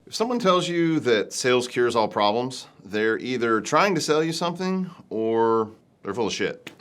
If someone tells you that sales cures all problems, they're either trying to sell you something or they're full of shit.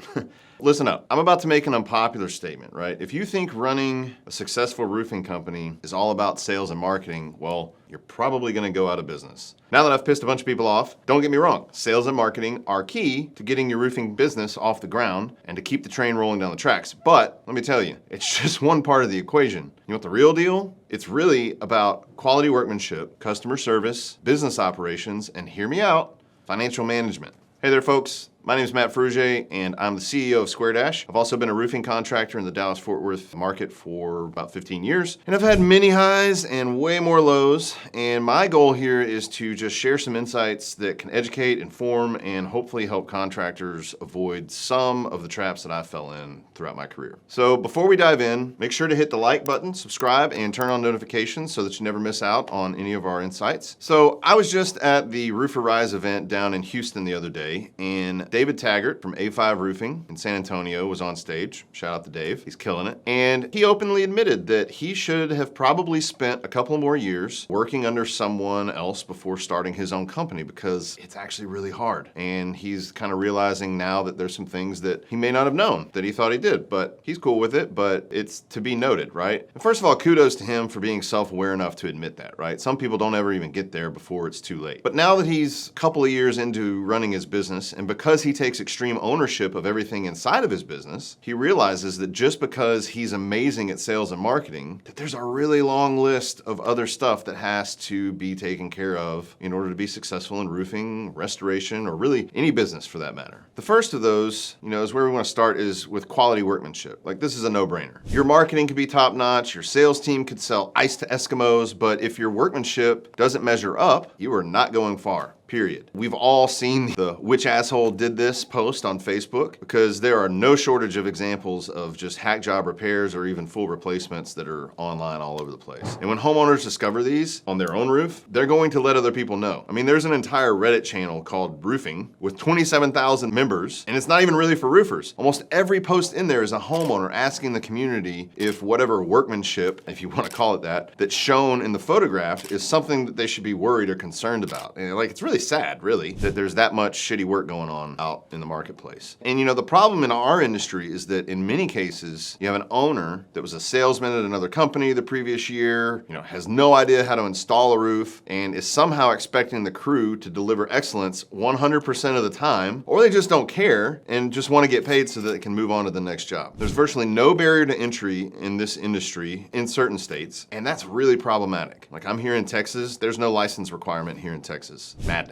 Listen up. I'm about to make an unpopular statement, right? If you think running a successful roofing company is all about sales and marketing, well, you're probably gonna go out of business. Now that I've pissed a bunch of people off, don't get me wrong, sales and marketing are key to getting your roofing business off the ground and to keep the train rolling down the tracks. But let me tell you, it's just one part of the equation. You know what the real deal? It's really about quality workmanship, customer service, business operations, and hear me out, financial management. Hey there, folks. My name is Matt Fruge, and I'm the CEO of SquareDash. I've also been a roofing contractor in the Dallas-Fort Worth market for about 15 years, and I've had many highs and way more lows, and my goal here is to just share some insights that can educate, inform, and hopefully help contractors avoid some of the traps that I fell in throughout my career. So before we dive in, make sure to hit the like button, subscribe, and turn on notifications so that you never miss out on any of our insights. So I was just at the Roofer Rise event down in Houston the other day, and David Taggart from A5 Roofing in San Antonio was on stage. Shout out to Dave, he's killing it. And he openly admitted that he should have probably spent a couple more years working under someone else before starting his own company because it's actually really hard. And he's kind of realizing now that there's some things that he may not have known that he thought he did, but he's cool with it, but it's to be noted, right? And first of all, kudos to him for being self-aware enough to admit that, right? Some people don't ever even get there before it's too late. But now that he's a couple of years into running his business, and because he takes extreme ownership of everything inside of his business, he realizes that just because he's amazing at sales and marketing, that there's a really long list of other stuff that has to be taken care of in order to be successful in roofing, restoration, or really any business for that matter. The first of those, is where we want to start is with quality workmanship. Like, this is a no-brainer. Your marketing could be top-notch, your sales team could sell ice to Eskimos, but if your workmanship doesn't measure up, you are not going far. Period. We've all seen the "which asshole did this" post on Facebook because there are no shortage of examples of just hack job repairs or even full replacements that are online all over the place. And when homeowners discover these on their own roof, they're going to let other people know. I mean, there's an entire Reddit channel called Roofing with 27,000 members, and it's not even really for roofers. Almost every post in there is a homeowner asking the community if whatever workmanship, if you want to call it that, that's shown in the photograph is something that they should be worried or concerned about. And it's really sad, really, that there's that much shitty work going on out in the marketplace. And the problem in our industry is that in many cases, you have an owner that was a salesman at another company the previous year, has no idea how to install a roof, and is somehow expecting the crew to deliver excellence 100% of the time, or they just don't care and just want to get paid so that they can move on to the next job. There's virtually no barrier to entry in this industry in certain states, and that's really problematic. Like, I'm here in Texas, there's no license requirement here in Texas. Madness.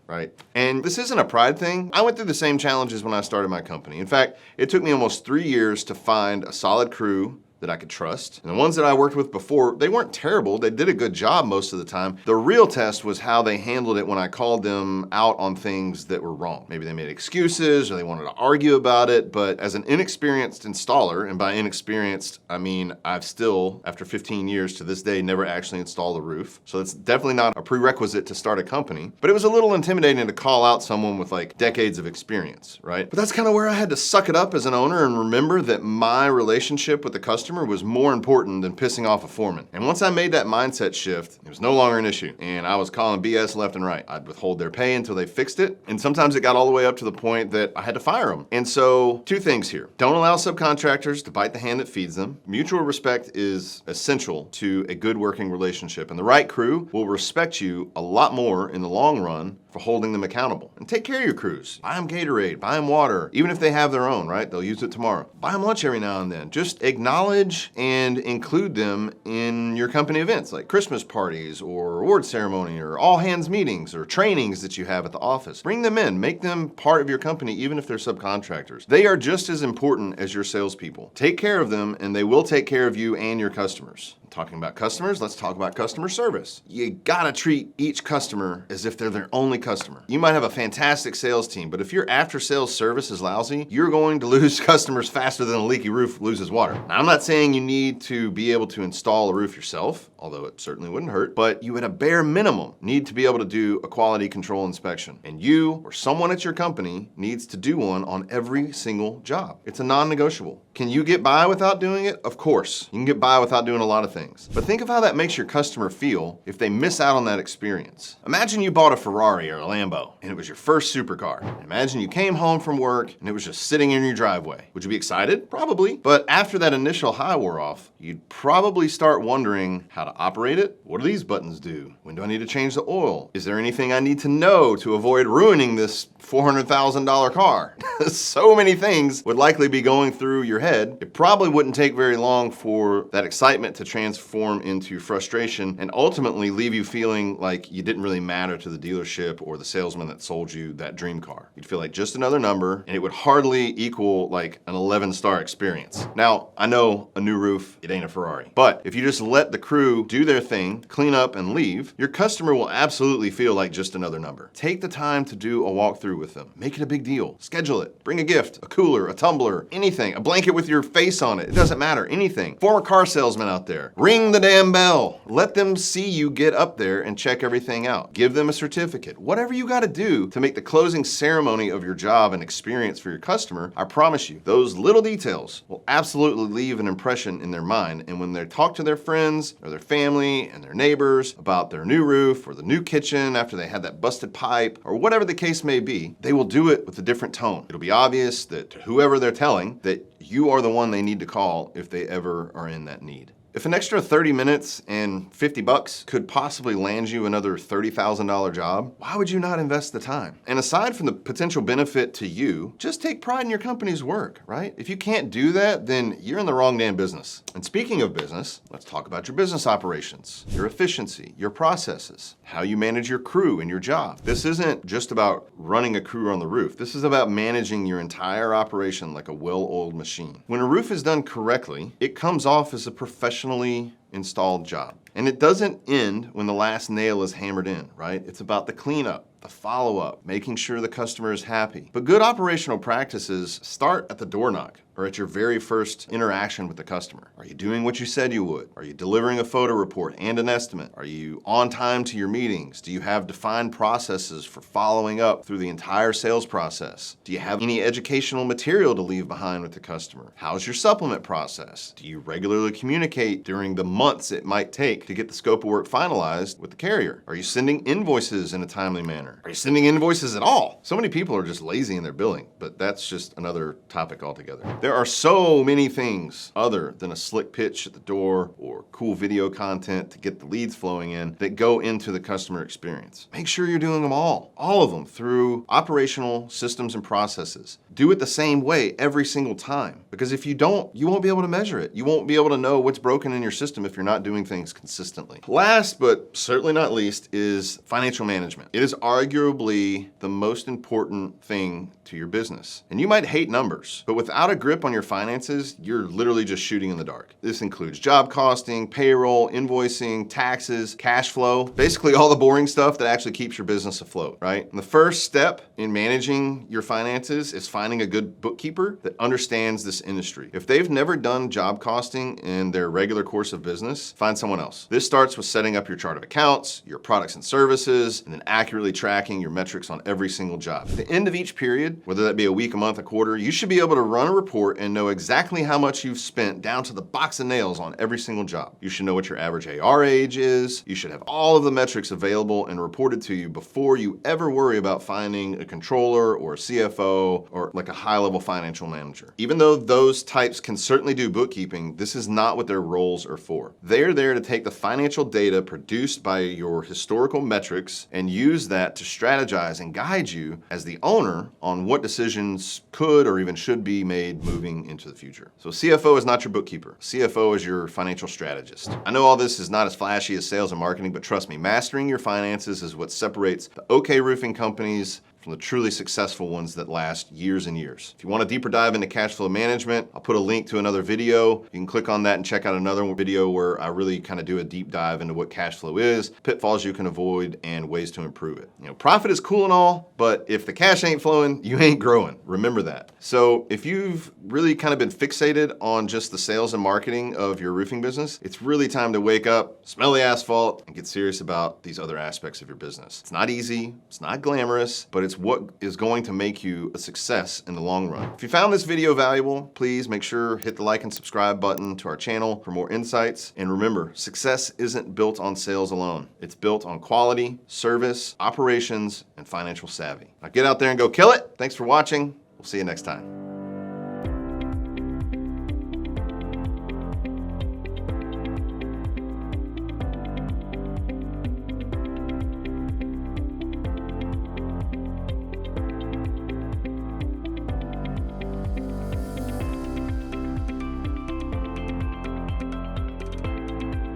Right? And this isn't a pride thing. I went through the same challenges when I started my company. In fact, it took me almost 3 years to find a solid crew that I could trust. And the ones that I worked with before, they weren't terrible. They did a good job most of the time. The real test was how they handled it when I called them out on things that were wrong. Maybe they made excuses or they wanted to argue about it, but as an inexperienced installer, and by inexperienced, I mean I've still, after 15 years to this day, never actually installed a roof. So it's definitely not a prerequisite to start a company, but it was a little intimidating to call out someone with decades of experience, right? But that's kind of where I had to suck it up as an owner and remember that my relationship with the customer was more important than pissing off a foreman. And once I made that mindset shift, it was no longer an issue. And I was calling BS left and right. I'd withhold their pay until they fixed it. And sometimes it got all the way up to the point that I had to fire them. And so, two things here. Don't allow subcontractors to bite the hand that feeds them. Mutual respect is essential to a good working relationship. And the right crew will respect you a lot more in the long run for holding them accountable. And take care of your crews. Buy them Gatorade, buy them water, even if they have their own, right? They'll use it tomorrow. Buy them lunch every now and then. Just acknowledge and include them in your company events like Christmas parties or award ceremony or all hands meetings or trainings that you have at the office. Bring them in, make them part of your company even if they're subcontractors. They are just as important as your salespeople. Take care of them and they will take care of you and your customers. Talking about customers, let's talk about customer service. You gotta treat each customer as if they're their only customer. You might have a fantastic sales team, but if your after-sales service is lousy, you're going to lose customers faster than a leaky roof loses water. Now, I'm not saying you need to be able to install a roof yourself, although it certainly wouldn't hurt, but you at a bare minimum need to be able to do a quality control inspection. And you or someone at your company needs to do one on every single job. It's a non-negotiable. Can you get by without doing it? Of course. You can get by without doing a lot of things. things. But think of how that makes your customer feel if they miss out on that experience. Imagine you bought a Ferrari or a Lambo and it was your first supercar. Imagine you came home from work and it was just sitting in your driveway. Would you be excited? Probably. But after that initial high wore off, you'd probably start wondering how to operate it. What do these buttons do? When do I need to change the oil? Is there anything I need to know to avoid ruining this $400,000 car? So many things would likely be going through your head. It probably wouldn't take very long for that excitement to transform into frustration and ultimately leave you feeling like you didn't really matter to the dealership or the salesman that sold you that dream car. You'd feel like just another number, and it would hardly equal like an 11-star experience. Now, I know a new roof, it ain't a Ferrari, but if you just let the crew do their thing, clean up and leave, your customer will absolutely feel like just another number. Take the time to do a walkthrough with them. Make it a big deal. Schedule it. Bring a gift, a cooler, a tumbler, anything, a blanket with your face on it. It doesn't matter, anything. Former car salesman out there, ring the damn bell. Let them see you get up there and check everything out. Give them a certificate. Whatever you gotta do to make the closing ceremony of your job an experience for your customer, I promise you, those little details will absolutely leave an impression in their mind. And when they talk to their friends or their family and their neighbors about their new roof or the new kitchen after they had that busted pipe or whatever the case may be, they will do it with a different tone. It'll be obvious that to whoever they're telling that you are the one they need to call if they ever are in that need. If an extra 30 minutes and $50 could possibly land you another $30,000 job, why would you not invest the time? And aside from the potential benefit to you, just take pride in your company's work, right? If you can't do that, then you're in the wrong damn business. And speaking of business, let's talk about your business operations, your efficiency, your processes, how you manage your crew and your job. This isn't just about running a crew on the roof. This is about managing your entire operation like a well-oiled machine. When a roof is done correctly, it comes off as a professionally installed job. And it doesn't end when the last nail is hammered in, right? It's about the cleanup, the follow-up, making sure the customer is happy. But good operational practices start at the door knock or at your very first interaction with the customer. Are you doing what you said you would? Are you delivering a photo report and an estimate? Are you on time to your meetings? Do you have defined processes for following up through the entire sales process? Do you have any educational material to leave behind with the customer? How's your supplement process? Do you regularly communicate during the months it might take to get the scope of work finalized with the carrier? Are you sending invoices in a timely manner? Are you sending invoices at all? So many people are just lazy in their billing, but that's just another topic altogether. There are so many things other than a slick pitch at the door or cool video content to get the leads flowing in that go into the customer experience. Make sure you're doing them all of them through operational systems and processes. Do it the same way every single time, because if you don't, you won't be able to measure it. You won't be able to know what's broken in your system if you're not doing things consistently. Last, but certainly not least, is financial management. It is arguably the most important thing to your business. And you might hate numbers, but without a grip on your finances, you're literally just shooting in the dark. This includes job costing, payroll, invoicing, taxes, cash flow, basically all the boring stuff that actually keeps your business afloat, right? And the first step in managing your finances is finding a good bookkeeper that understands this industry. If they've never done job costing in their regular course of business, find someone else. This starts with setting up your chart of accounts, your products and services, and then accurately tracking your metrics on every single job. At the end of each period, whether that be a week, a month, a quarter, you should be able to run a report and know exactly how much you've spent down to the box of nails on every single job. You should know what your average AR age is. You should have all of the metrics available and reported to you before you ever worry about finding a controller or a CFO or like a high-level financial manager. Even though those types can certainly do bookkeeping, this is not what their roles are for. They're there to take the financial data produced by your historical metrics and use that to strategize and guide you as the owner on what decisions could or even should be made moving into the future. So CFO is not your bookkeeper. CFO is your financial strategist. I know all this is not as flashy as sales and marketing, but trust me, mastering your finances is what separates the okay roofing companies from the truly successful ones that last years and years. If you want a deeper dive into cash flow management, I'll put a link to another video. You can click on that and check out another video where I really kind of do a deep dive into what cash flow is, pitfalls you can avoid, and ways to improve it. You know, profit is cool and all, but if the cash ain't flowing, you ain't growing. Remember that. So if you've really kind of been fixated on just the sales and marketing of your roofing business, it's really time to wake up, smell the asphalt, and get serious about these other aspects of your business. It's not easy, it's not glamorous, but it's it's what is going to make you a success in the long run. If you found this video valuable, please make sure hit the like and subscribe button to our channel for more insights. And remember, success isn't built on sales alone. It's built on quality, service, operations, and financial savvy. Now get out there and go kill it. Thanks for watching. We'll see you next time.